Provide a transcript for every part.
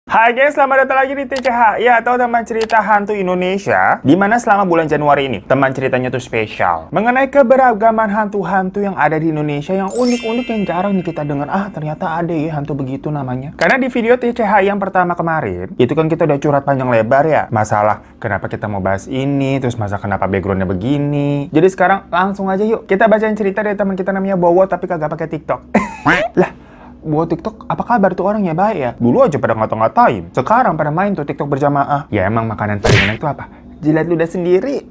Hai guys, selamat datang lagi di TCH ya, atau teman cerita hantu Indonesia, dimana selama bulan Januari ini teman ceritanya tuh spesial mengenai keberagaman hantu-hantu yang ada di Indonesia yang unik-unik yang jarang nih kita dengar. Ternyata ada ya hantu begitu namanya. Karena di video TCH yang pertama kemarin itu kan kita udah curhat panjang lebar ya masalah kenapa kita mau bahas ini, terus masa kenapa backgroundnya begini. Jadi sekarang langsung aja yuk kita bacain cerita dari teman kita namanya Bowo tapi kagak pakai TikTok. Lah, buat TikTok, apa kabar tuh orangnya? Baik ya? Dulu aja pada ngata-ngatain, sekarang pada main tuh TikTok berjamaah. Ya emang makanan paling enak itu apa? Jilat ludah sendiri.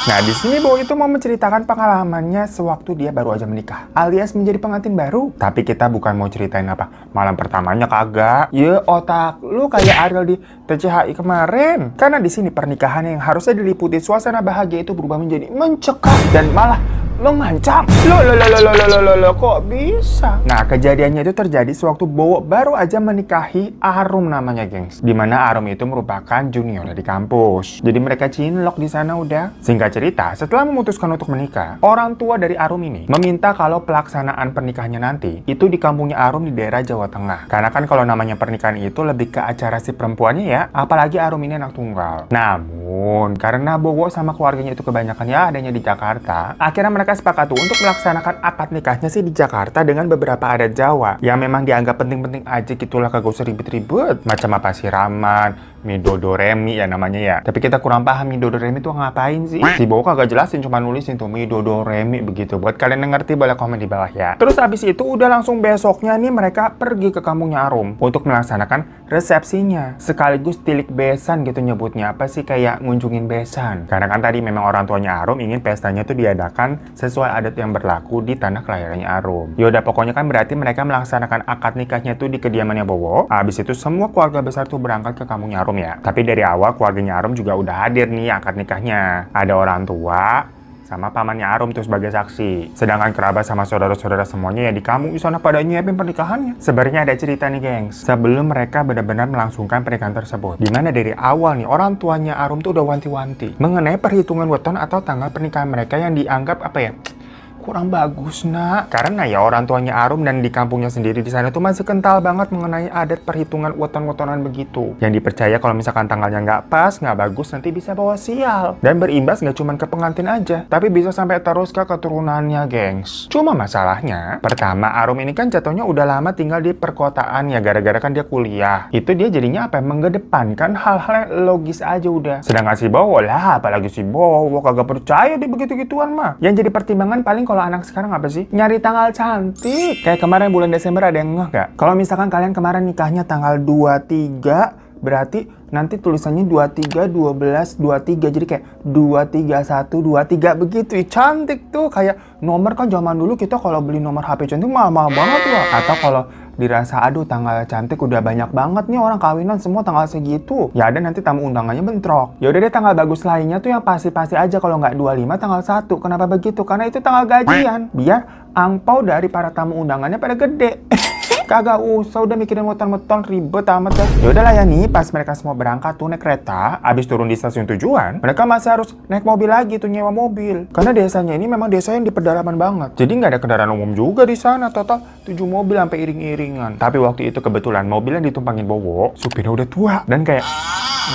Nah, di sini Bowo itu mau menceritakan pengalamannya sewaktu dia baru aja menikah, alias menjadi pengantin baru. Tapi kita bukan mau ceritain apa malam pertamanya, kagak. Ya otak lu kayak Ariel di TCHI kemarin. Karena di sini pernikahan yang harusnya diliputi suasana bahagia itu berubah menjadi mencekam dan malah mengancam. Loh, kok bisa? Nah, kejadiannya itu terjadi sewaktu Bowo baru aja menikahi Arum namanya, gengs. Dimana Arum itu merupakan junior di kampus. Jadi mereka cinlok di sana udah. Singkat cerita, setelah memutuskan untuk menikah, orang tua dari Arum ini meminta kalau pelaksanaan pernikahannya nanti itu di kampungnya Arum di daerah Jawa Tengah. Karena kan kalau namanya pernikahan itu lebih ke acara si perempuannya ya, apalagi Arum ini anak tunggal. Namun, karena Bowo sama keluarganya itu kebanyakan ya adanya di Jakarta, akhirnya mereka sepakat tuh untuk melaksanakan akad nikahnya sih di Jakarta dengan beberapa adat Jawa yang memang dianggap penting-penting aja gitulah, kagak usah ribet-ribet. Macam apa siraman, midodoremi ya namanya ya. Tapi kita kurang paham midodoremi tuh ngapain sih? Si Bowo kagak jelasin, cuma nulisin tuh midodoremi begitu. Buat kalian yang ngerti boleh komen di bawah ya. Terus abis itu udah langsung besoknya nih mereka pergi ke kampungnya Arum untuk melaksanakan resepsinya. Sekaligus tilik besan gitu nyebutnya. Apa sih, kayak ngunjungin besan. Karena kan tadi memang orang tuanya Arum ingin pestanya tuh diadakan sesuai adat yang berlaku di tanah kelahirannya Arum. Yaudah, pokoknya kan berarti mereka melaksanakan akad nikahnya tuh di kediamannya Bowo. Habis itu semua keluarga besar tuh berangkat ke kampungnya Arum ya. Tapi dari awal keluarganya Arum juga udah hadir nih akad nikahnya. Ada orang tua sama pamannya Arum tuh sebagai saksi. Sedangkan kerabat sama saudara-saudara semuanya ya di kampung di sana pada nyiapin pernikahannya. Sebenarnya ada cerita nih, gengs. Sebelum mereka benar-benar melangsungkan pernikahan tersebut. Dimana dari awal nih orang tuanya Arum tuh udah wanti-wanti mengenai perhitungan weton atau tanggal pernikahan mereka yang dianggap apa ya? Kurang bagus, nak. Karena ya orang tuanya Arum dan di kampungnya sendiri di sana tuh masih kental banget mengenai adat perhitungan weton-wetonan begitu. Yang dipercaya kalau misalkan tanggalnya nggak pas, nggak bagus, nanti bisa bawa sial. Dan berimbas nggak cuma ke pengantin aja, tapi bisa sampai terus ke keturunannya, gengs. Cuma masalahnya, pertama Arum ini kan jatuhnya udah lama tinggal di perkotaan ya, gara-gara kan dia kuliah. Itu dia jadinya apa? Mengedepankan hal-hal yang logis aja udah. Sedangkan si Bowo lah, apalagi si Bowo kagak percaya di begitu-gituan mah. Yang jadi pertimbangan paling kalau anak sekarang apa sih? Nyari tanggal cantik. Kayak kemarin bulan Desember ada yang ngeh gak? Kalau misalkan kalian kemarin nikahnya tanggal 23, berarti nanti tulisannya 23, 12, 23. Jadi kayak 231, 23 begitu. Cantik tuh. Kayak nomor kan zaman dulu kita kalau beli nomor HP cantik mahal-mahal banget ya. Atau kalau dirasa aduh tanggal cantik udah banyak banget nih orang kawinan semua tanggal segitu. Ya ada nanti tamu undangannya bentrok. Ya udah deh tanggal bagus lainnya tuh yang pasti-pasti aja, kalau nggak 25 tanggal 1. Kenapa begitu? Karena itu tanggal gajian. Biar angpau dari para tamu undangannya pada gede. Kagak usah udah mikirin weton-weton ribet amat ya. Yaudahlah ya nih, pas mereka semua berangkat tuh naik kereta, abis turun di stasiun tujuan, mereka masih harus naik mobil lagi tuh, nyewa mobil. Karena desanya ini memang desa yang di pedalaman banget. Jadi nggak ada kendaraan umum juga di sana, total 7 mobil sampai iring-iringan. Tapi waktu itu kebetulan mobil yang ditumpangin Bowo, supirnya udah tua dan kayak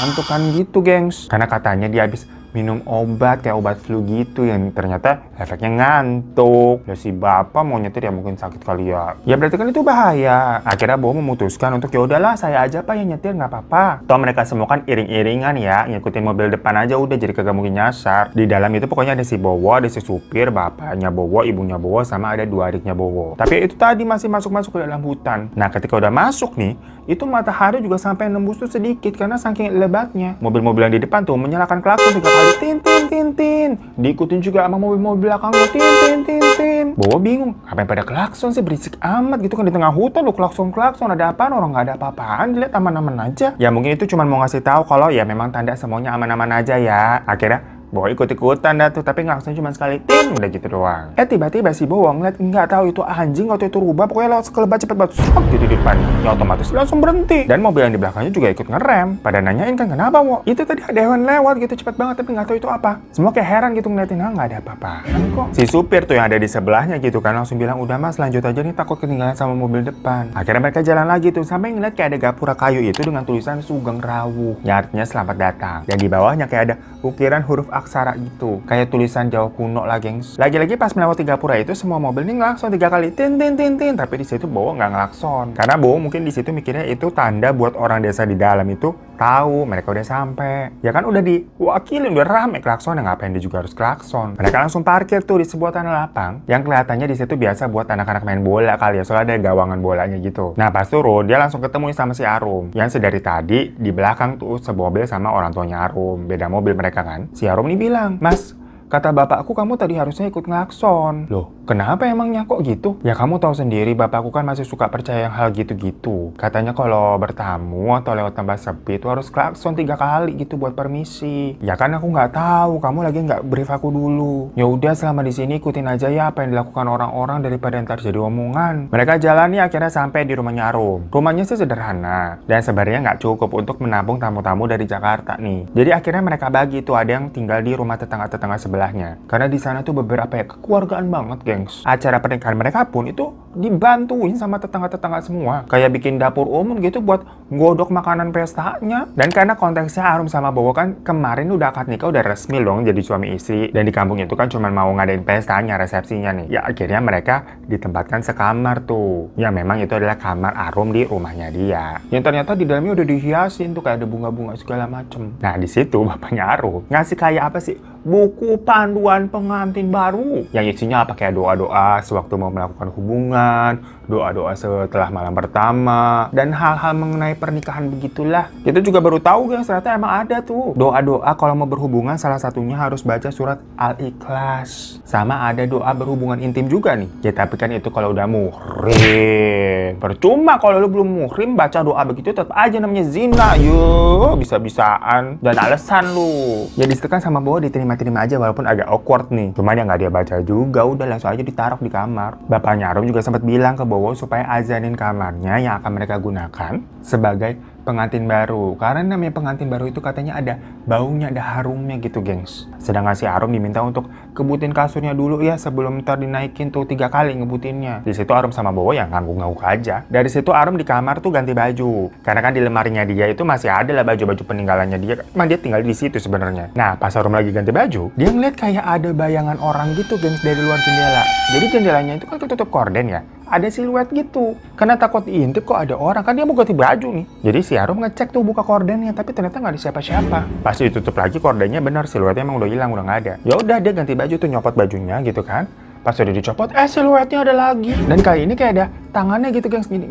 ngantukan gitu, gengs. Karena katanya dia habis minum obat kayak obat flu gitu yang ternyata efeknya ngantuk. Ya si bapak mau nyetir ya mungkin sakit kali ya. Ya berarti kan itu bahaya. Akhirnya Bowo memutuskan untuk ya udahlah saya aja pak yang nyetir, nggak apa-apa. Toh mereka semua kan iring-iringan ya, ngikutin mobil depan aja udah, jadi kagak mungkin nyasar. Di dalam itu pokoknya ada si Bowo, ada si supir, bapaknya Bowo, ibunya Bowo, sama ada 2 adiknya Bowo. Tapi itu tadi masih masuk ke dalam hutan. Nah ketika udah masuk nih, itu matahari juga sampai nembus tuh sedikit karena saking lebatnya. Mobil-mobil yang di depan tuh menyalakan klakson 3 kali, tin tin tin tin. Diikutin juga sama mobil-mobil belakangnya, tin tin tin tin. Bowo bingung, apa yang pada klakson sih, berisik amat gitu kan di tengah hutan lo, klakson ada apaan? Orang nggak ada apa-apaan, dilihat aman-aman aja. Ya mungkin itu cuma mau ngasih tahu kalau ya memang tanda semuanya aman-aman aja ya. Akhirnya Bowo ikut-ikutan dah tuh, tapi ngelaksanain cuma sekali, tin, udah gitu doang. Tiba-tiba si Bowo ngeliat nggak tahu itu anjing atau itu rubah, pokoknya lewat sekelebat cepet banget, sok gitu di depan. Ya otomatis langsung berhenti. Dan mobil yang di belakangnya juga ikut ngerem. Pada nanyain kan kenapa, Wo? Itu tadi ada hewan lewat gitu cepet banget, tapi nggak tahu itu apa. Semua kayak heran gitu ngeliatin, nggak ada apa-apa. Kok si supir tuh yang ada di sebelahnya gitu kan langsung bilang, udah mas lanjut aja nih, takut ketinggalan sama mobil depan. Akhirnya mereka jalan lagi tuh sampai ngeliat kayak ada gapura kayu itu dengan tulisan Sugeng Rawuh, yang artinya selamat datang. Dan di bawahnya kayak ada ukiran huruf aksara gitu, kayak tulisan Jawa kuno lah, gengs. Lagi-lagi pas melewati gapura itu semua mobil ini ngelakson 3 kali, tin tin tin tin. Tapi di situ Bowo nggak ngelakson karena Bowo mungkin di situ mikirnya itu tanda buat orang desa di dalam itu tahu mereka udah sampai. Ya kan udah diwakilin, udah rame klakson, ngapain dia juga harus klakson. Mereka langsung parkir tuh di sebuah tanah lapang yang kelihatannya di situ biasa buat anak-anak main bola kali ya, soalnya ada gawangan bolanya gitu. Nah pas turun dia langsung ketemu sama si Arum yang sedari tadi di belakang tuh semobil sama orang tuanya Arum, beda mobil mereka kan. Si Arum nih bilang, mas, kata bapakku kamu tadi harusnya ikut ngelakson. Loh, kenapa emangnya kok gitu? Ya kamu tahu sendiri bapakku kan masih suka percaya yang hal gitu-gitu. Katanya kalau bertamu atau lewat tempat sepi itu harus klakson 3 kali gitu buat permisi. Ya kan aku nggak tahu, kamu lagi nggak brief aku dulu. Ya udah selama di sini ikutin aja ya apa yang dilakukan orang-orang daripada ntar jadi omongan. Mereka jalan nih akhirnya sampai di rumahnya Arum. Rumahnya sih sederhana dan sebenarnya nggak cukup untuk menampung tamu-tamu dari Jakarta nih. Jadi akhirnya mereka bagi tuh, ada yang tinggal di rumah tetangga-tetangga sebelahnya. Karena di sana tuh beberapa ya kekeluargaan banget, gengs. Acara pernikahan mereka pun itu dibantuin sama tetangga-tetangga semua. Kayak bikin dapur umum gitu buat ngodok makanan pestanya. Dan karena konteksnya Arum sama Bowo kan kemarin udah akad nikah, udah resmi dong jadi suami istri. Dan di kampung itu kan cuma mau ngadain pestanya, resepsinya nih. Ya akhirnya mereka ditempatkan sekamar tuh. Ya memang itu adalah kamar Arum di rumahnya dia. Yang ternyata di dalamnya udah dihiasin tuh kayak ada bunga-bunga segala macem. Nah di situ bapaknya Arum ngasih kayak apa sih? Buku panduan pengantin baru yang isinya apa kayak doa-doa sewaktu mau melakukan hubungan, doa-doa setelah malam pertama, dan hal-hal mengenai pernikahan begitulah. Kita juga baru tahu guys, ternyata emang ada tuh doa-doa kalau mau berhubungan, salah satunya harus baca surat Al-Ikhlas. Sama ada doa berhubungan intim juga nih. Ya tapi kan itu kalau udah muhrim. Percuma kalau lu belum muhrim baca doa begitu, tetap aja namanya zina. Yo, bisa-bisaan dan alasan lu. Ya disitu kan sama Bowo diterima aja walaupun agak awkward nih. Cuman yang nggak dia baca juga, udah langsung aja ditaruh di kamar. Bapaknya Arum juga sempat bilang ke Bowo supaya azanin kamarnya yang akan mereka gunakan sebagai pengantin baru. Karena namanya pengantin baru itu katanya ada baunya, ada harumnya gitu, gengs. Sedangkan si Arum diminta untuk kebutin kasurnya dulu ya sebelum ntar dinaikin tuh 3 kali ngebutinnya. Di situ Arum sama Bowo yang ngangguk-ngangguk aja. Dari situ Arum di kamar tuh ganti baju. Karena kan di lemarinya dia itu masih ada lah baju-baju peninggalannya dia. Emang dia tinggal di situ sebenarnya. Nah, pas Arum lagi ganti baju, dia ngeliat kayak ada bayangan orang gitu, gengs, dari luar jendela. Jadi jendelanya itu kan ketutup korden ya. Ada siluet gitu. Karena takut diintip kok ada orang, kan dia mau ganti baju nih. Jadi si Arum ngecek tuh buka kordennya, tapi ternyata nggak ada siapa-siapa. Pas ditutup lagi kordennya, benar siluetnya emang udah hilang, udah nggak ada. Ya udah dia ganti baju tuh, nyopot bajunya gitu kan. Pas udah dicopot, siluetnya ada lagi. Dan kali ini kayak ada tangannya gitu, gengs, gini.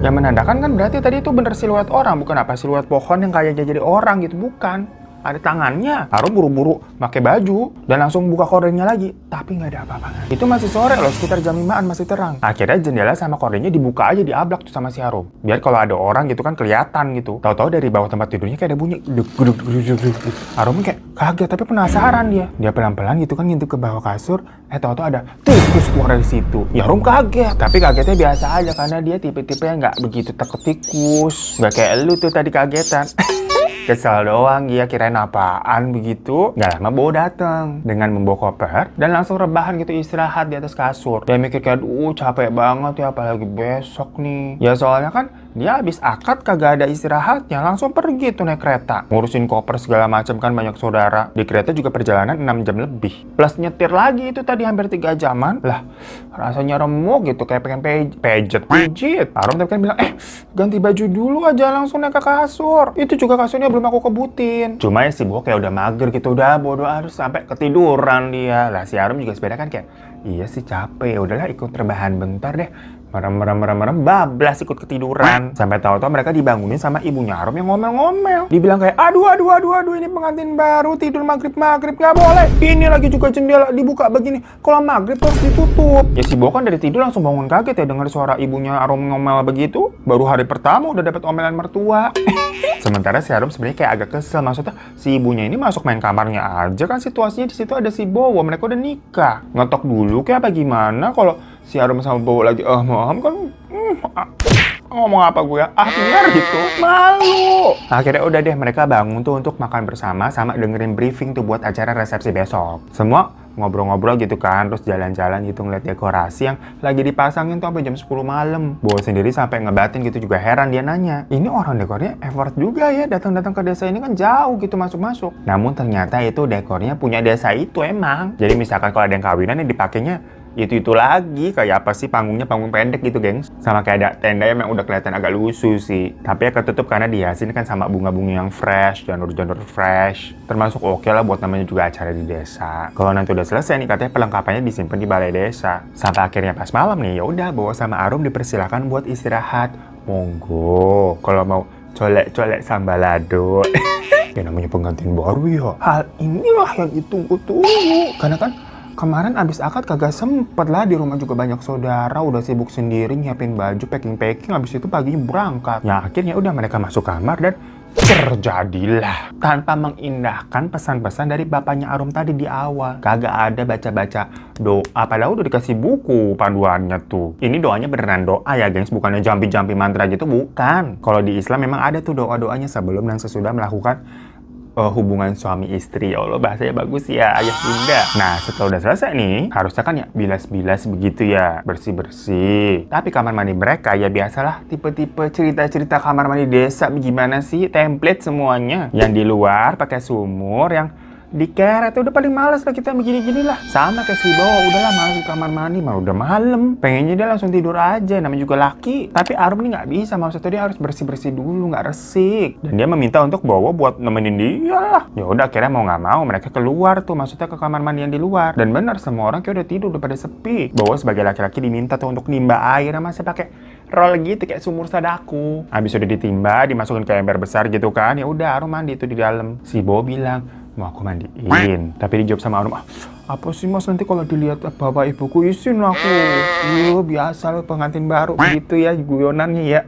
Yang menandakan kan berarti tadi itu bener siluet orang, bukan apa siluet pohon yang kayaknya jadi orang gitu, bukan. Ada tangannya. Arum buru-buru pakai baju dan langsung buka kordennya lagi, tapi nggak ada apa-apa. Itu masih sore loh, sekitar jam 5-an, masih terang. Akhirnya jendela sama kordennya dibuka aja, diablak tuh sama si Arum. Biar kalau ada orang gitu kan kelihatan gitu. Tahu-tahu dari bawah tempat tidurnya kayak ada bunyi. Arum kayak kaget tapi penasaran dia. Dia pelan-pelan gitu kan ngintip ke bawah kasur. Tahu-tahu ada tikus keluar dari situ. Ya Arum kaget. Tapi kagetnya biasa aja karena dia tipe-tipe yang nggak begitu takut tikus. Nggak kayak lu tuh tadi kagetan. Kesel doang, ya kirain apaan begitu. Gak lama Bowo dateng dengan membawa koper dan langsung rebahan gitu, istirahat di atas kasur. Dia mikir kayak, capek banget ya apalagi besok nih. Ya soalnya kan dia habis akad kagak ada istirahatnya, langsung pergi tuh naik kereta. Ngurusin koper segala macam kan, banyak saudara. Di kereta juga perjalanan 6 jam lebih. Plus nyetir lagi itu tadi hampir 3 jaman. Lah, rasanya remuk gitu, kayak pengen pijit. Arum tapi kan bilang, ganti baju dulu aja, langsung naik ke kasur. Itu juga kasurnya belum aku kebutin. Cuma ya si Bowo kayak udah mager gitu, udah bodo harus sampai ketiduran dia. Lah si Arum juga sepeda kan kayak, iya sih capek, udahlah ikut rebahan bentar deh. Merem, bablas ikut ketiduran. Sampai tahu-tahu mereka dibangunin sama ibunya Arum yang ngomel-ngomel. Dibilang kayak, aduh, ini pengantin baru tidur maghrib, nggak boleh. Ini lagi juga jendela dibuka begini. Kalau maghrib terus ditutup. Ya si Bo kan dari tidur langsung bangun kaget ya dengar suara ibunya Arum ngomel begitu. Baru hari pertama udah dapat omelan mertua. Sementara si Arum sebenarnya kayak agak kesel. Maksudnya si ibunya ini masuk main kamarnya aja kan, situasinya di situ ada si Bowo, mereka udah nikah. Ngetok dulu kayak apa gimana kalau si Arum sama Bowo lagi kan ngomong apa gue ya? Biar gitu. Malu. Akhirnya udah deh mereka bangun tuh untuk makan bersama sama dengerin briefing tuh buat acara resepsi besok. Semua ngobrol-ngobrol gitu kan, terus jalan-jalan gitu ngeliat dekorasi yang lagi dipasangin tuh sampai jam 10 malam. Bowo sendiri sampai ngebatin gitu juga heran, dia nanya, ini orang dekornya effort juga ya datang-datang ke desa ini kan jauh gitu masuk-masuk. Namun ternyata itu dekornya punya desa itu emang. Jadi misalkan kalau ada yang kawinan yang dipakainya itu lagi, kayak apa sih panggungnya, panggung pendek gitu gengs, sama kayak ada tenda yang udah kelihatan agak lusuh sih, tapi ya ketutup karena dihiasin kan sama bunga-bunga yang fresh, janur-janur fresh, termasuk oke lah buat namanya juga acara di desa. Kalau nanti udah selesai nih katanya perlengkapannya disimpan di balai desa. Sampai akhirnya pas malam nih ya udah Bowo sama Arum dipersilakan buat istirahat. Monggo kalau mau colek-colek sambalado. Ya namanya pengantin baru ya, hal inilah yang ditunggu-tunggu. Karena kan kemarin abis akad kagak sempet lah, di rumah juga banyak saudara, udah sibuk sendiri nyiapin baju, packing, abis itu paginya berangkat. Ya akhirnya udah mereka masuk kamar dan terjadilah. Tanpa mengindahkan pesan-pesan dari bapaknya Arum tadi di awal. Kagak ada baca-baca doa, padahal udah dikasih buku panduannya tuh. Ini doanya beneran doa ya gengs, bukannya jampi-jampi mantra gitu, bukan. Kalau di Islam memang ada tuh doa-doanya sebelum dan sesudah melakukan hubungan suami istri. Ya Allah, bahasanya bagus ya ayah bunda. Nah setelah udah selesai nih, harusnya kan ya bilas-bilas begitu ya, bersih-bersih. Tapi kamar mandi mereka ya biasalah tipe-tipe cerita-cerita kamar mandi desa gimana sih, template semuanya. Yang di luar pakai sumur, yang di keret udah paling males lah kita begini-gini lah. Sama kayak si Bowo, udahlah malas di kamar mandi, malah udah malam. Pengennya dia langsung tidur aja, namanya juga laki. Tapi Arum nih nggak bisa, maksudnya dia harus bersih-bersih dulu, nggak resik. Dan dia meminta untuk Bowo buat nemenin dia lah. Ya udah akhirnya mau nggak mau mereka keluar tuh, maksudnya ke kamar mandi yang di luar. Dan benar semua orang kayak udah tidur, udah pada sepi. Bowo sebagai laki-laki diminta tuh untuk nimba air, masih pakai roll gitu kayak sumur Sadako. Habis udah ditimba, dimasukin ke ember besar gitu kan. Ya udah Arum mandi tuh di dalam. Si Bowo bilang, mau aku mandiin, tapi dijawab sama Arum, apa sih mas, nanti kalau dilihat bapak ibuku izin aku. Iya biasa lo pengantin baru gitu ya guyonannya ya.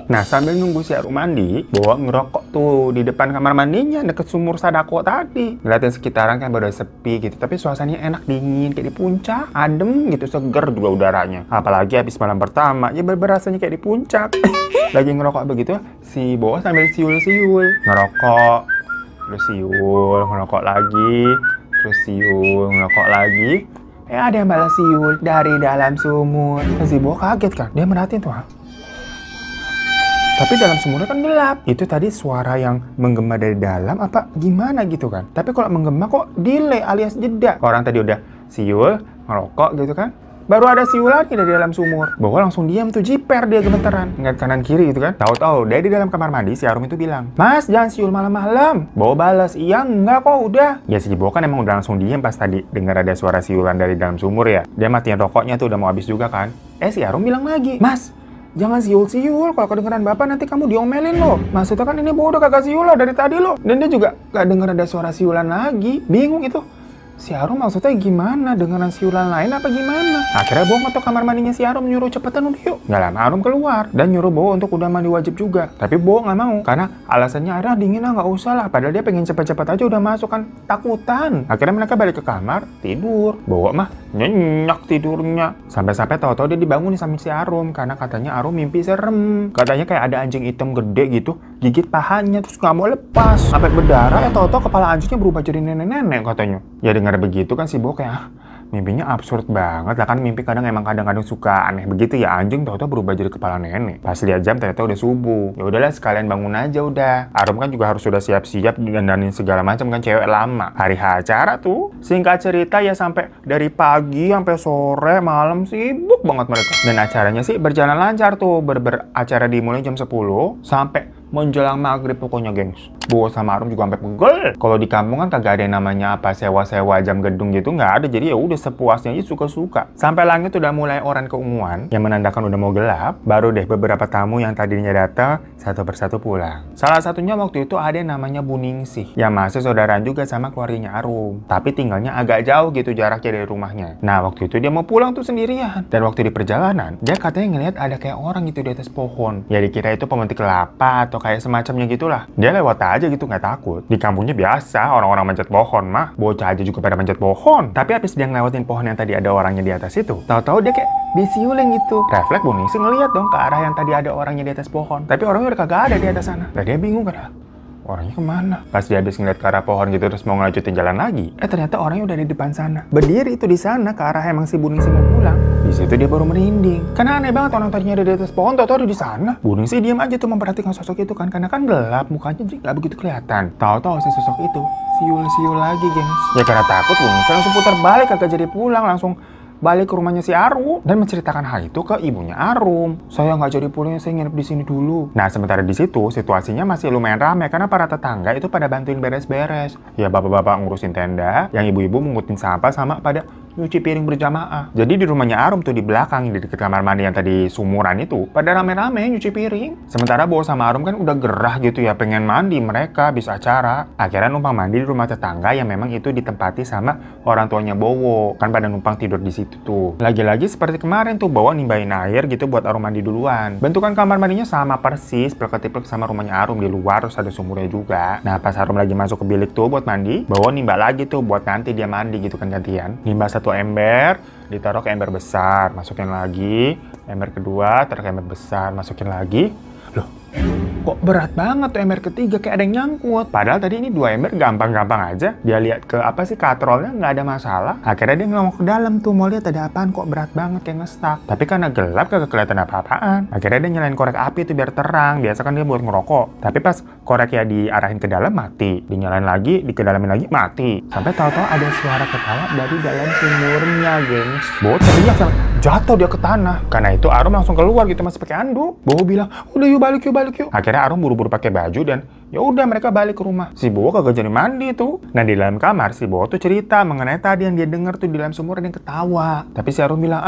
Nah sambil nunggu si Arum mandi, Bowo ngerokok tuh di depan kamar mandinya deket sumur Sadako tadi. Ngeliatin sekitaran kan baru sepi gitu, tapi suasananya enak, dingin kayak di puncak, adem gitu, seger juga udaranya. Apalagi habis malam pertama ya berasanya kayak di puncak. Lagi ngerokok begitu, si Bowo sambil siul-siul ngerokok, terus siul, ngerokok lagi, terus siul, ngerokok lagi. Ada yang balas siul dari dalam sumur. Si Bowo kaget kan, dia merhatiin tuh. Tapi dalam sumurnya kan gelap. Itu tadi suara yang menggema dari dalam apa gimana gitu kan. Tapi kalau menggema kok delay alias jeda. Orang tadi udah siul, ngerokok gitu kan, baru ada siul lagi dari dalam sumur. Bowo langsung diam tuh, jiper dia gemeteran, ngeliat kanan kiri gitu kan. Tahu-tahu dari dalam kamar mandi si Arum itu bilang, "Mas, jangan siul malam-malam." Bowo balas, "Iya enggak kok udah." Ya si Bowo kan emang udah langsung diam pas tadi dengar ada suara siulan dari dalam sumur ya. Dia matiin rokoknya tuh, udah mau habis juga kan. Si Arum bilang lagi, "Mas, jangan siul-siul, kalau kedengeran bapak nanti kamu diomelin loh. Maksudnya kan ini Bowo udah kagak siul loh dari tadi loh." Dan dia juga gak denger ada suara siulan lagi. Bingung itu. Si Arum maksudnya gimana? Dengeran siulan lain apa gimana? Akhirnya Bowo ngetok kamar mandinya si Arum, nyuruh cepetan udah yuk. Gak lama Arum keluar dan nyuruh Bowo untuk udah mandi wajib juga. Tapi Bowo gak mau karena alasannya ada dingin lah, gak usah lah. Padahal dia pengen cepet-cepet aja udah masuk kan, takutan. Akhirnya mereka balik ke kamar, tidur. Bowo mah nyenyak tidurnya. Sampai-sampai tahu-tahu dia dibangun sama si Arum karena katanya Arum mimpi serem. Katanya kayak ada anjing hitam gede gitu, gigit pahanya terus gak mau lepas. Sampai berdarah, tahu-tahu kepala anjingnya berubah jadi nenek-nenek katanya. Ya dengar begitu kan si Bowo kayak mimpinya absurd banget lah kan, mimpi kadang kadang suka aneh begitu ya, anjing tahu-tahu berubah jadi kepala nenek. Pas lihat jam ternyata udah subuh. Ya udahlah sekalian bangun aja udah. Arum kan juga harus sudah siap-siap dandanin segala macam kan, cewek lama. Hari acara tuh singkat cerita ya sampai dari pagi sampai sore malam sibuk banget mereka. Dan acaranya sih berjalan lancar tuh, acara dimulai jam 10 sampai menjelang maghrib pokoknya, gengs. Bowo sama Arum juga sampai pegel. Kalau di kampung kan kagak ada yang namanya apa sewa-sewa jam gedung gitu, nggak ada. Jadi ya udah sepuasnya aja, suka-suka. Sampai langit udah mulai oran keunguan yang menandakan udah mau gelap. Baru deh beberapa tamu yang tadinya datang satu persatu pulang. Salah satunya waktu itu ada yang namanya Bu Ningsih, yang masih saudaraan juga sama keluarganya Arum. Tapi tinggalnya agak jauh gitu jaraknya dari rumahnya. Nah waktu itu dia mau pulang tuh sendirian. Dan waktu di perjalanan dia katanya ngelihat ada kayak orang gitu di atas pohon. Ya dikira itu pemetik kelapa atau kayak semacamnya gitulah. Dia lewat aja gitu, nggak takut. Di kampungnya biasa orang-orang manjat pohon mah. Bocah aja juga pada manjat pohon. Tapi habis dia ngelewatin pohon yang tadi ada orangnya di atas itu, tahu-tahu dia kayak disiulin gitu. Refleks Bu Ningsih ngeliat dong ke arah yang tadi ada orangnya di atas pohon. Tapi orangnya udah kagak ada di atas sana. Dan dia bingung kan, orangnya kemana? Pas dia habis ngeliat ke arah pohon gitu terus mau ngelanjutin jalan lagi, ternyata orangnya udah di depan sana. Berdiri itu di sana ke arah emang si Bu Ningsih mau pulang. Di situ dia baru merinding. Karena aneh banget, orang tadinya ada di atas pohon, tahu-tahu ada di sana. Bu Ningsih diam aja tuh memperhatikan sosok itu kan, karena kan gelap, mukanya jadi nggak begitu kelihatan. Tahu-tahu si sosok itu siul-siul lagi, gengs. Ya karena takut, Bu Ningsih langsung putar balik, kagak jadi pulang, langsung balik ke rumahnya si Arum dan menceritakan hal itu ke ibunya Arum. Saya nggak jadi pulang, saya nginep di sini dulu. Nah sementara di situ situasinya masih lumayan ramai karena para tetangga itu pada bantuin beres-beres. Ya bapak-bapak ngurusin tenda, yang ibu-ibu mengutin sampah sama pada nyuci piring berjamaah. Jadi di rumahnya Arum tuh di belakang, di dekat kamar mandi yang tadi sumuran itu, pada rame-rame nyuci piring. Sementara Bowo sama Arum kan udah gerah gitu ya, pengen mandi, mereka bisa acara. Akhirnya numpang mandi di rumah tetangga yang memang itu ditempati sama orang tuanya Bowo. Kan pada numpang tidur di situ tuh. Lagi-lagi seperti kemarin tuh, Bowo nimbahin air gitu buat Arum mandi duluan. Bentukan kamar mandinya sama persis, plek-plek sama rumahnya Arum di luar, terus ada sumurnya juga. Nah pas Arum lagi masuk ke bilik tuh buat mandi, Bowo nimba lagi tuh buat nanti dia mandi gitu kan gantian. Nimba satu ember, ditaruh ke ember besar, masukin lagi. Ember kedua, taruh ke ember besar, masukin lagi. Loh, kok berat banget tuh ember ketiga, kayak ada yang nyangkut. Padahal tadi ini 2 ember gampang-gampang aja. Dia lihat ke apa sih katrolnya, nggak ada masalah. Akhirnya dia ngomong ke dalam tuh, mau lihat ada apaan, kok berat banget kayak nge-stuck. Tapi karena gelap kagak kelihatan apa-apaan. Akhirnya dia nyalain korek api tuh biar terang. Biasa kan dia buat ngerokok. Tapi pas koreknya diarahin ke dalam mati. Dinyalain lagi, dikedalamin lagi mati. Sampai tahu-tahu ada suara ketawa dari dalam sumurnya, gengs. Bowo teriak sama jatuh dia ke tanah. Karena itu Arum langsung keluar gitu masih pakai anduk. Bowo bilang, udah yuk balik yuk. Akhirnya Arum buru-buru pakai baju dan ya udah mereka balik ke rumah. Si Bowo kagak jadi mandi tuh. Nah di dalam kamar si Bowo tuh cerita mengenai tadi yang dia dengar tuh di dalam sumur ada yang ketawa. Tapi si Arum bilang,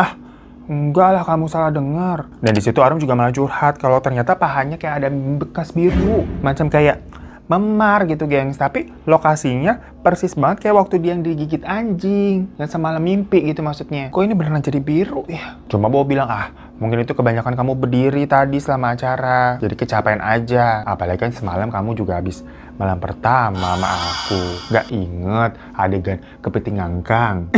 enggak lah kamu salah dengar. Dan di situ Arum juga malah curhat kalau ternyata pahanya kayak ada bekas biru, macam kayak memar gitu, gengs. Tapi lokasinya persis banget kayak waktu dia yang digigit anjing yang semalam mimpi gitu maksudnya. Kok ini beneran jadi biru ya? Cuma Bowo bilang, mungkin itu kebanyakan kamu berdiri tadi selama acara, jadi kecapean aja. Apalagi kan semalam kamu juga habis malam pertama sama aku. Gak inget adegan kepiting ngangkang.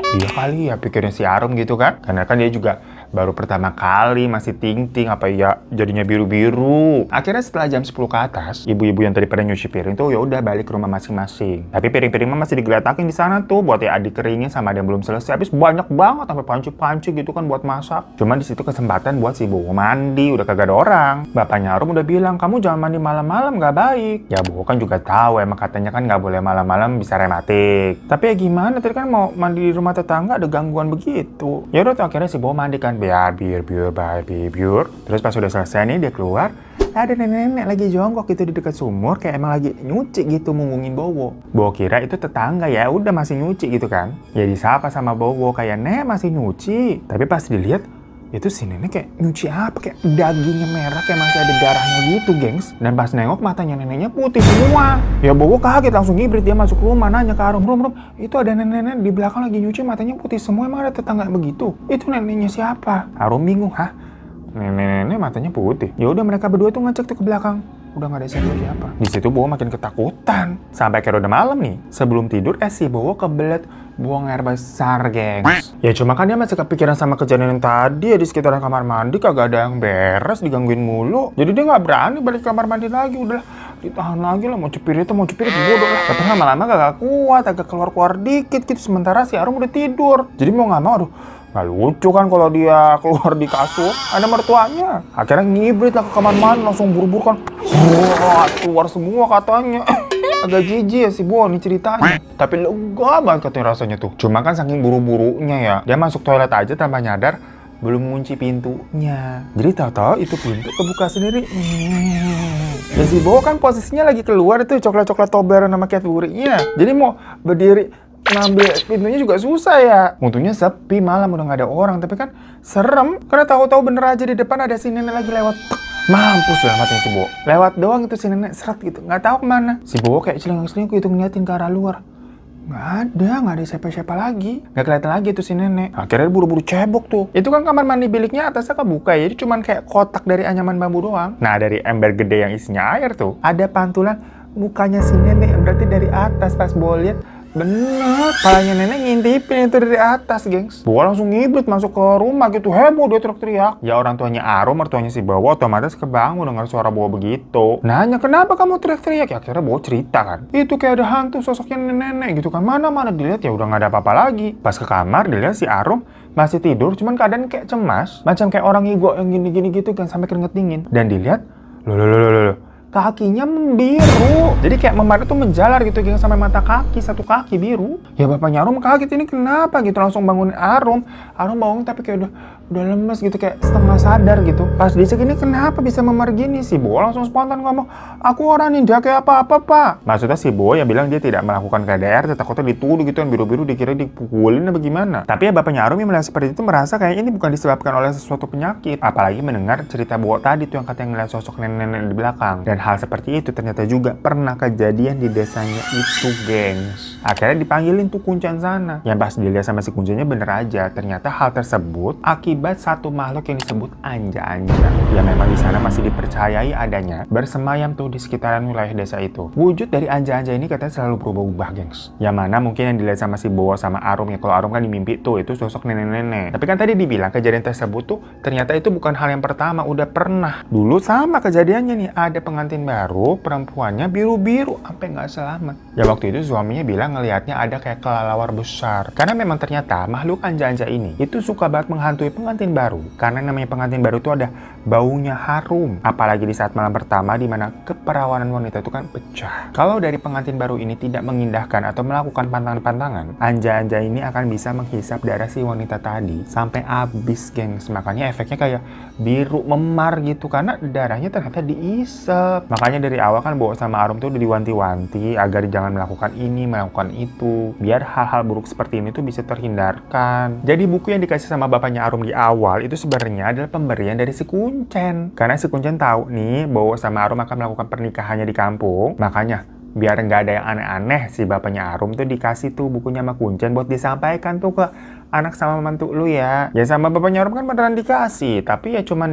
Dia kali ya pikirnya si Arum gitu kan. Karena kan dia juga baru pertama kali masih ting-ting, apa ya jadinya biru-biru. Akhirnya setelah jam 10 ke atas, ibu-ibu yang tadi pada nyuci piring tuh ya udah balik ke rumah masing-masing. Tapi piring-piring masih digeletakin di sana tuh buat ya dikeringin sama ada yang belum selesai. Habis banyak banget sampai panci-panci gitu kan buat masak. Cuma di situ kesempatan buat si Bowo mandi, udah kagak ada orang. Bapaknya Arum udah bilang, kamu jangan mandi malam-malam, nggak baik. Ya Bowo kan juga tahu emang katanya kan nggak boleh malam-malam bisa rematik. Tapi ya gimana, tadi kan mau mandi di rumah tetangga ada gangguan begitu. Ya udah tuh akhirnya si Bowo mandi kan biar. Terus pas udah selesai nih dia keluar, ada nenek-nenek lagi jongkok gitu di dekat sumur kayak emang lagi nyuci gitu munggungin Bowo. Bowo kira itu tetangga ya udah masih nyuci gitu kan. Ya disapa sama Bowo kayak, "Nek masih nyuci." Tapi pas dilihat itu si nenek kayak nyuci apa, kayak dagingnya merah kayak masih ada darahnya gitu, gengs. Dan pas nengok matanya neneknya putih semua. Ya Bowo kaget langsung ngibrit, dia masuk rumah nanya ke Arum, Rum, itu ada nenek-nenek di belakang lagi nyuci matanya putih semua, emang ada tetangga begitu? Itu neneknya siapa? Arum bingung, nenek-nenek matanya putih. Ya udah mereka berdua tuh ngecek tuh ke belakang. Udah nggak ada siapa-siapa. Di situ Bowo makin ketakutan. Sampai kira udah malam nih. Sebelum tidur si Bowo kebelet buang air besar, gengs. Ya cuma kan dia masih kepikiran sama kejadian yang tadi ya di sekitaran kamar mandi kagak ada yang beres, digangguin mulu. Jadi dia nggak berani balik kamar mandi lagi. Udahlah, ditahan lagi lah, mau cepirit bodoh lah. Tapi lama-lama gak kuat, agak keluar-keluar dikit gitu. Sementara si Arum udah tidur. Jadi mau nggak mau, nggak lucu kan kalau dia keluar di kasur, ada mertuanya. Akhirnya ngibrit lah ke kamar mandi, langsung buru-buru kan. Wah, keluar semua katanya. Agak jijik ya si Bowo nih ceritanya. Tapi lega banget katanya rasanya tuh. Cuma kan saking buru-burunya ya, dia masuk toilet aja tanpa nyadar belum ngunci pintunya. Jadi tahu-tahu itu pintu kebuka sendiri. Dan si Bowo kan posisinya lagi keluar itu coklat-coklat Toblerone sama Cadbury-nya. Jadi mau berdiri ngambil pintunya juga susah ya. Untungnya sepi, malam udah nggak ada orang. Tapi kan serem, karena tahu-tahu bener aja di depan ada si nenek lagi lewat. Mampus lah matanya si Bowo. Lewat doang itu si nenek seret gitu, nggak tahu kemana. Si Bowo kayak celingak-celinguk gitu ngeliatin ke arah luar. Nggak ada siapa-siapa lagi. Nggak kelihatan lagi tuh si nenek. Akhirnya buru-buru cebok tuh. Itu kan kamar mandi biliknya atasnya kebuka ya. Jadi cuman kayak kotak dari anyaman bambu doang. Nah dari ember gede yang isinya air tuh, ada pantulan mukanya si nenek. Berarti dari atas pas Bowo lihat, bener, kepalanya nenek ngintipin itu dari atas, gengs. Bowo langsung ngibrit masuk ke rumah gitu, heboh dia teriak-teriak. Ya orang tuanya Arum, mertuanya si Bowo otomatis kebangun dengar suara Bowo begitu. Nanya, kenapa kamu teriak-teriak? Ya akhirnya Bowo cerita kan. Itu kayak ada hantu sosoknya nenek gitu kan. Mana-mana dilihat ya udah nggak ada apa-apa lagi. Pas ke kamar dilihat si Arum masih tidur, cuman keadaan kayak cemas. Macam kayak orang ngigo yang gini-gini gitu kan sampai keringet dingin. Dan dilihat, loh. Kakinya membiru. Jadi kayak memar itu menjalar gitu geng, sampai mata kaki, satu kaki biru. Ya bapaknya Arum kaget, ini kenapa gitu, langsung bangunin Arum. Arum bangun tapi kayak udah lemes gitu, kayak setengah sadar gitu. Pas dicek, ini kenapa bisa memar gini? Si Bowo langsung spontan ngomong, aku orang ninja kayak apa-apa pak. Maksudnya si Bowo yang bilang dia tidak melakukan KDR, takutnya dituduh gitu kan, biru-biru dikira dipukulin apa gimana. Tapi ya bapaknya Arum yang melihat seperti itu merasa kayak ini bukan disebabkan oleh sesuatu penyakit. Apalagi mendengar cerita Bowo tadi tuh yang katanya ngeliat sosok nenek-nenek di belakang. Dan hal seperti itu ternyata juga pernah kejadian di desanya itu, gengs. Akhirnya dipanggilin tuh kuncen sana. Yang pas dilihat sama si kuncennya bener aja. Ternyata hal tersebut akibat satu makhluk yang disebut anja-anja. Ya memang di sana masih dipercayai adanya bersemayam tuh di sekitaran wilayah desa itu. Wujud dari anja-anja ini katanya selalu berubah-ubah, gengs. Yang mana mungkin yang dilihat sama si Bowo sama Arum ya. Kalau Arum kan di mimpi tuh itu sosok nenek-nenek. Tapi kan tadi dibilang kejadian tersebut tuh ternyata itu bukan hal yang pertama. Udah pernah. Dulu sama kejadiannya nih. Ada pengantin baru, perempuannya biru-biru sampai nggak selamat. Ya waktu itu suaminya bilang ngelihatnya ada kayak kelelawar besar. Karena memang ternyata makhluk anja-anja ini itu suka banget menghantui pengantin baru. Karena namanya pengantin baru itu ada baunya harum. Apalagi di saat malam pertama di mana keperawanan wanita itu kan pecah. Kalau dari pengantin baru ini tidak mengindahkan atau melakukan pantangan-pantangan, anja-anja ini akan bisa menghisap darah si wanita tadi sampai habis, gengs. Makanya efeknya kayak biru memar gitu karena darahnya ternyata diisep. Makanya dari awal kan Bowo sama Arum tuh udah diwanti-wanti agar jangan melakukan ini, melakukan itu, biar hal-hal buruk seperti ini tuh bisa terhindarkan. Jadi buku yang dikasih sama bapaknya Arum di awal itu sebenarnya adalah pemberian dari si Kuncen. Karena si Kuncen tahu nih Bowo sama Arum akan melakukan pernikahannya di kampung. Makanya biar nggak ada yang aneh-aneh, si bapaknya Arum tuh dikasih tuh bukunya sama Kuncen buat disampaikan tuh ke anak sama mantu lu ya. Ya sama bapaknya Arum kan beneran dikasih, tapi ya cuman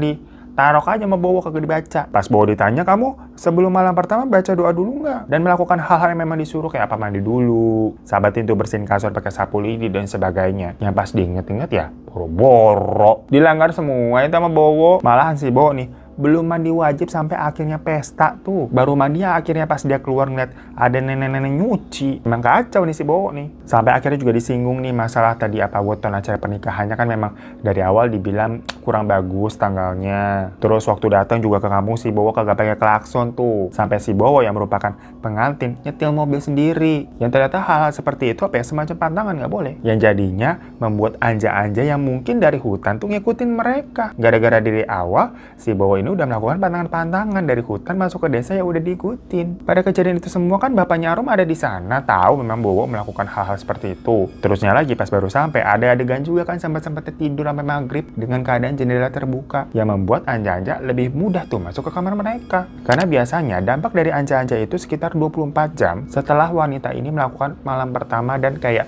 taruh aja sama Bowo kagak dibaca. Pas Bowo ditanya, kamu sebelum malam pertama baca doa dulu nggak? Dan melakukan hal-hal yang memang disuruh kayak apa, mandi dulu, sahabatin tuh bersihin kasur pakai sapu lidi dan sebagainya. Yang pas diinget-inget ya boro-boro dilanggar semua itu sama Bowo. Malahan si Bowo nih belum mandi wajib sampai akhirnya pesta tuh. Baru mandinya akhirnya pas dia keluar ngeliat ada nenek-nenek nyuci. Memang kacau nih si Bowo nih. Sampai akhirnya juga disinggung nih masalah tadi apa weton acara pernikahannya kan memang dari awal dibilang kurang bagus tanggalnya. Terus waktu datang juga ke kampung si Bowo kagak pakai klakson tuh. Sampai si Bowo yang merupakan pengantin nyetil mobil sendiri. Yang ternyata hal-hal seperti itu apa ya, semacam pantangan nggak boleh. Yang jadinya membuat anja-anja yang mungkin dari hutan tuh ngikutin mereka. Gara-gara dari awal si Bowo ini udah melakukan pantangan-pantangan dari hutan masuk ke desa ya udah diikutin. Pada kejadian itu semua kan bapaknya Arum ada di sana, tahu memang Bowo melakukan hal-hal seperti itu. Terusnya lagi pas baru sampai ada adegan juga kan sempat-sempat tidur sampai maghrib dengan keadaan jendela terbuka yang membuat anja-anja lebih mudah tuh masuk ke kamar mereka. Karena biasanya dampak dari anja-anja itu sekitar 24 jam setelah wanita ini melakukan malam pertama dan kayak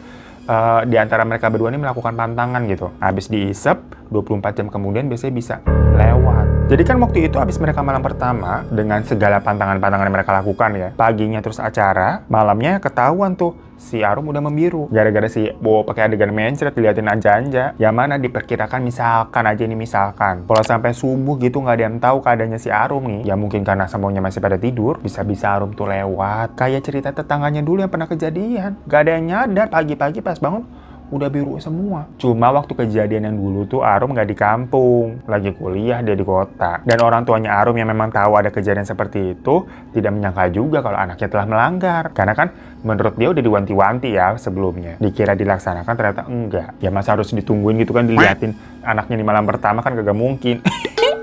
di antara mereka berdua ini melakukan pantangan gitu. Habis diisep 24 jam kemudian biasanya bisa lewat. Jadi kan waktu itu habis mereka malam pertama dengan segala pantangan-pantangan yang mereka lakukan ya. Paginya terus acara, malamnya ketahuan tuh si Arum udah membiru. Gara-gara si Bowo pakai adegan mencret diliatin anja-anja. Yang mana diperkirakan misalkan aja ini misalkan. Kalau sampai subuh gitu nggak ada yang tahu keadaannya si Arum nih. Ya mungkin karena semuanya masih pada tidur, bisa-bisa Arum tuh lewat. Kayak cerita tetangganya dulu yang pernah kejadian. Gak ada yang nyadar pagi-pagi pas bangun udah biru semua. Cuma waktu kejadian yang dulu tuh Arum nggak di kampung, lagi kuliah dia di kota. Dan orang tuanya Arum yang memang tahu ada kejadian seperti itu tidak menyangka juga kalau anaknya telah melanggar. Karena kan menurut dia udah diwanti-wanti ya sebelumnya. Dikira dilaksanakan ternyata enggak. Ya masa harus ditungguin gitu kan diliatin anaknya di malam pertama kan kagak mungkin.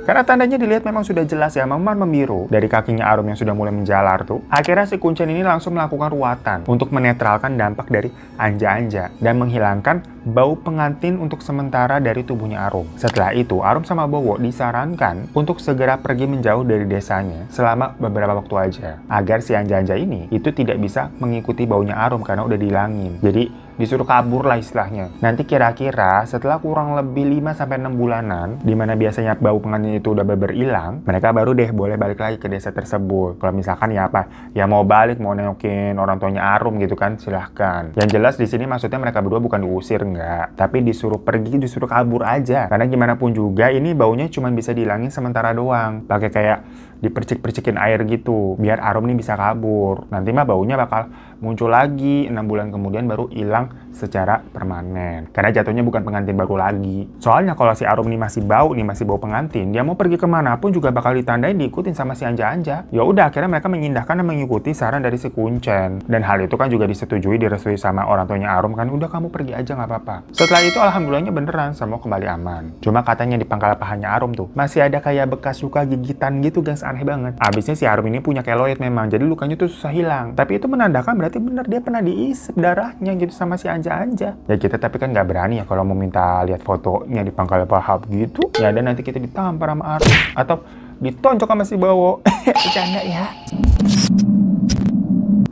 Karena tandanya dilihat memang sudah jelas ya, memar membiru dari kakinya Arum yang sudah mulai menjalar tuh. Akhirnya si kuncen ini langsung melakukan ruatan untuk menetralkan dampak dari anja-anja dan menghilangkan bau pengantin untuk sementara dari tubuhnya Arum. Setelah itu, Arum sama Bowo disarankan untuk segera pergi menjauh dari desanya selama beberapa waktu aja, agar si anja-anja ini itu tidak bisa mengikuti baunya Arum karena udah dihilangin. Jadi disuruh kabur lah istilahnya. Nanti kira-kira setelah kurang lebih 5-6 bulanan, dimana biasanya bau pengantin itu udah hilang, mereka baru deh boleh balik lagi ke desa tersebut. Kalau misalkan ya apa, ya mau balik, mau nengokin orang tuanya Arum gitu kan, silahkan. Yang jelas di sini maksudnya mereka berdua bukan diusir enggak, tapi disuruh pergi, disuruh kabur aja. Karena gimana pun juga ini baunya cuma bisa dihilangin sementara doang. Pakai kayak dipercik-percikin air gitu, biar Arum nih bisa kabur. Nanti mah baunya bakal muncul lagi 6 bulan kemudian baru hilang secara permanen. Karena jatuhnya bukan pengantin baru lagi. Soalnya kalau si Arum nih masih bau pengantin, dia mau pergi kemana pun juga bakal ditandain diikutin sama si anja-anja. Ya udah, akhirnya mereka mengindahkan dan mengikuti saran dari si kuncen. Dan hal itu kan juga disetujui, direstui sama orang tuanya Arum kan, udah kamu pergi aja nggak apa-apa. Setelah itu alhamdulillahnya beneran semua kembali aman. Cuma katanya di pangkal pahanya Arum tuh masih ada kayak bekas luka gigitan gitu guys, aneh banget. Abisnya si Arum ini punya keloid memang, jadi lukanya tuh susah hilang. Tapi itu menandakan berarti bener dia pernah diisep darahnya gitu sama si anja-anja. Ya kita tapi kan nggak berani ya kalau mau minta lihat fotonya di pangkal paha gitu. Ya dan nanti kita ditampar sama Arum atau ditonjok sama si Bowo. Bercanda ya.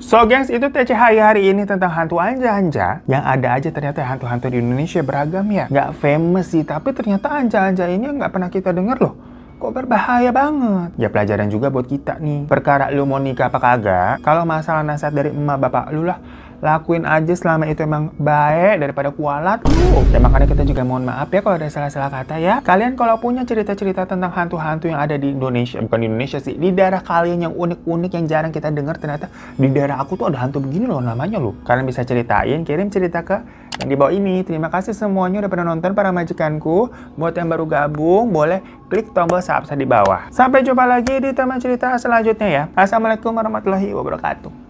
So gengs, itu TCHI hari ini tentang hantu anja-anja. Yang ada aja ternyata hantu-hantu di Indonesia beragam ya. Nggak famous sih, tapi ternyata anja-anja ini nggak pernah kita dengar loh. Kok berbahaya banget. Ya pelajaran juga buat kita nih. Perkara lu mau nikah apa kagak, kalau masalah nasihat dari emak bapak lu lah, lakuin aja selama itu emang baik daripada kualat. Ya makanya kita juga mohon maaf ya kalau ada salah-salah kata ya. Kalian kalau punya cerita-cerita tentang hantu-hantu yang ada di Indonesia, bukan di Indonesia sih, di daerah kalian yang unik-unik yang jarang kita dengar, ternyata di daerah aku tuh ada hantu begini loh namanya loh. Kalian bisa ceritain, kirim cerita ke yang di bawah ini. Terima kasih semuanya udah pernah nonton para majikanku. Buat yang baru gabung, boleh klik tombol subscribe di bawah. Sampai jumpa lagi di teman cerita selanjutnya ya. Assalamualaikum warahmatullahi wabarakatuh.